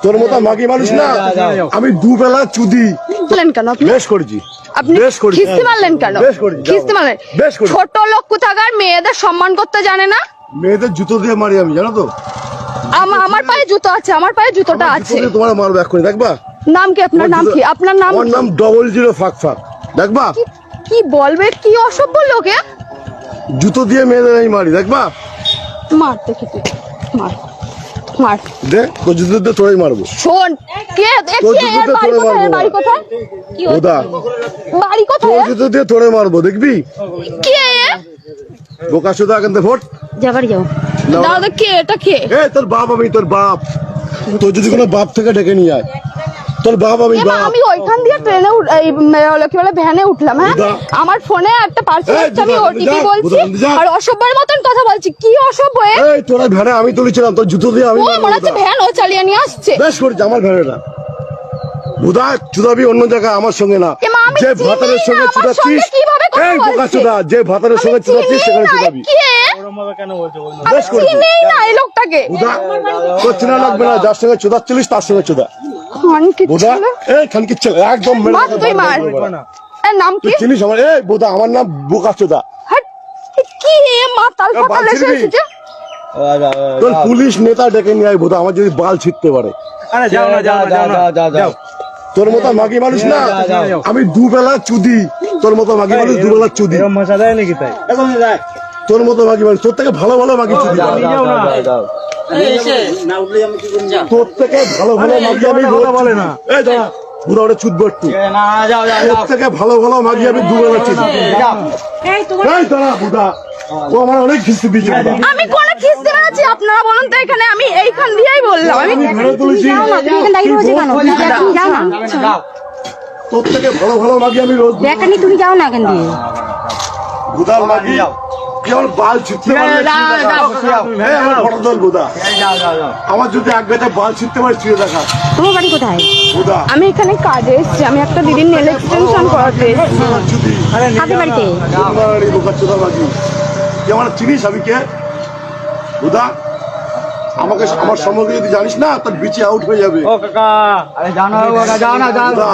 তোর মতো মাগি মানুষ না আমি দুবেলা চুদি বলেন কেন আপনি? বেশ করেছি আপনি বেশ করেছি খিস্তি মারলেন কেন? বেশ করেছি খিস্তি মারলেন? বেশ করেছি ছোট লোক কোথাকার মেয়েদের সম্মান করতে জানে না। মেয়েদের জুতো দিয়ে মারি আমি জানো তো আমার পায়ে জুতো আছে, আমার পায়ে জুতোটা আছে। তোমার মারবো এক করে দেখবা নাম কি আপনার? নাম কি আপনার? নাম আমার নাম 00 ফাঁক ফাঁক দেখবা কি বলবে? কি অসভ্য লোকে। জুতো দিয়ে মেয়েদের আমি মারি দেখবা মার দেখি তুই, মার মার। দে তোর জুতো দিয়ে তোরাই মারবো শোন কে তোর দেখি জুতো এর দিয়ে বাড়ি তোরে কোথায়? মারবো এর বাড়ি কোথায়? বোদা বাড়ি তোর কোথায়? জুতো দিয়ে তোরে মারবো দেখবি কে? বোকা শুধু এখান থেকে ভোট যাবার যাও দাদা। কে এটা? কে? এ তোর বাপ আমি তোর বাপ তোর যদি কোনো বাপ থেকে ডেকে নিয়ে আয় তোর বাপ আমি এমা বাপ আমি ওইখান দিয়ে ট্রেনে কি বলে ভ্যানে উঠলাম। হ্যাঁ বুদা। আমার ফোনে একটা পার্সেল এই, আসছে, আমি বুদা, ওটিপি বুদা, বলছি বুদা, বুদা। আর অসভ্যের মতন কথা বলছি। কি অসভ্য এ? এই তোরা ভ্যানে আমি তুলেছিলাম তোর জুতো দিয়ে আমি ও মারবো মনে হচ্ছে বোদা। ভ্যান ও চালিয়ে নিয়ে আসছে। বেশ করেছি আমার ভ্যানেটা বুদা চুদাবি অন্য জায়গায় আমার সঙ্গে না এমা আমি যে চিনি ভাতারের সঙ্গে না, আমার চুদাচ্ছিস সঙ্গে কিভাবে কথা এই বোকা বলছে? চুদা যে ভাতারের সঙ্গে আমি চুদাচ্ছিস চিনি সেখানে না, চুদাবি কে? আমি বেশ করেছি চিনি না এই লোকটাকে। বুদা তোর চেনা লাগবে না যার সঙ্গে চুদাচ্ছিলিস তার সঙ্গে চুদা খানকি বুদা ছেলে। এই খানকি ছেলে একদম মেরে মার দেবো, তুই মার। বাড়া। এর নাম কি? তুই চিনিস আমার এই বুদা আমার নাম বোকা চুদা হাট, এ কি এ মাতাল এ, ফাতাল বাল এসে ছিড়বি? এসেছে। তোর পুলিশ নেতা ডেকে নিয়ে আয় বুদা আমার যদি বাল ছিটতে পারে আরে যাও না যাও না যাও না যাও তোর মতো মাগি মানুষ না আমি দুবেলা চুদি তোর মতো মাগি মানুষ দুবেলা চুদি এরকম মশা দেয় নাকি তাই এখন যায় তোর মতো মাগি মানুষ তোর থেকে ভালো ভালো মাগি চুদি যাও না তোর থেকে ভালো ভালো মাগি আমি কথা বলে না। এই দাঁড়া বুড়া ওটা চুদবো একটু না যাও যাও তোর থেকে ভালো ভালো মাগি আমি দুবেলা চুদি এই দাঁড়া বুড়া ও আমার অনেক খিস্তি দিয়েছে বুড়া আমি কোন খিস্তি বানাচ্ছি? আপনারা বলুন তো এখানে। আমি এইখান দিয়েই বললাম। আমি ঘরে তুলেছি তোর থেকে ভালো ভালো মাগি আমি রোজ দেখানি তুমি যাও না এখান দিয়ে বুদার মাগি কি আমার বাল ছিটতে পারলে এই আমার ফটো তোল বুদা আমার যদি এক বেটা বাল ছিটতে পারে ছুঁয়ে দেখা তোমার বাড়ি কোথায়? বুদা আমি এখানে কাজে এসেছি। আমি একটা দিদির নেল এক্সটেনশন করাতে এসেছি। চুদি হাতে বাড়িতে বোকা চোদা মাগি তুই আমার চিনিস আমি কে বুদা আমাকে আমার সম্পর্কে যদি জানিস না তোর বিচি আউট হয়ে যাবে ও কাকা আরে যাও না যাও না বুদা,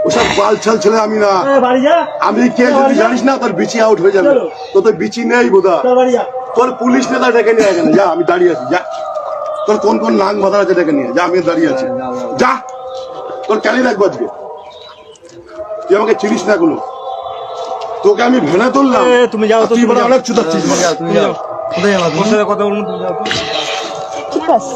ওসব বাল ছাল ছেলে আমি না বাড়ি যা আমি কে যদি জানিস না তোর বিচি আউট হয়ে যাবে তো তোর বিচি নেই বুদা বাড়ি যা তোর পুলিশ নেতা ডেকে নিয়ে এখানে যা আমি দাঁড়িয়ে আছি যা তোর কোন কোন নাং বাধা আছে ডেকে নিয়ে যা আমি দাঁড়িয়ে আছি যা তোর ক্যালি রাখবো আজকে তুই আমাকে চিনিস না কোনো তোকে আমি ভেনে তুললাম তুমি যাও তো তুই বড় অনেক চুদাচ্ছিস তুমি যাও কোথায় যাবো তোমার সাথে কথা বলবো তুমি যাও তো ঠিক আছে।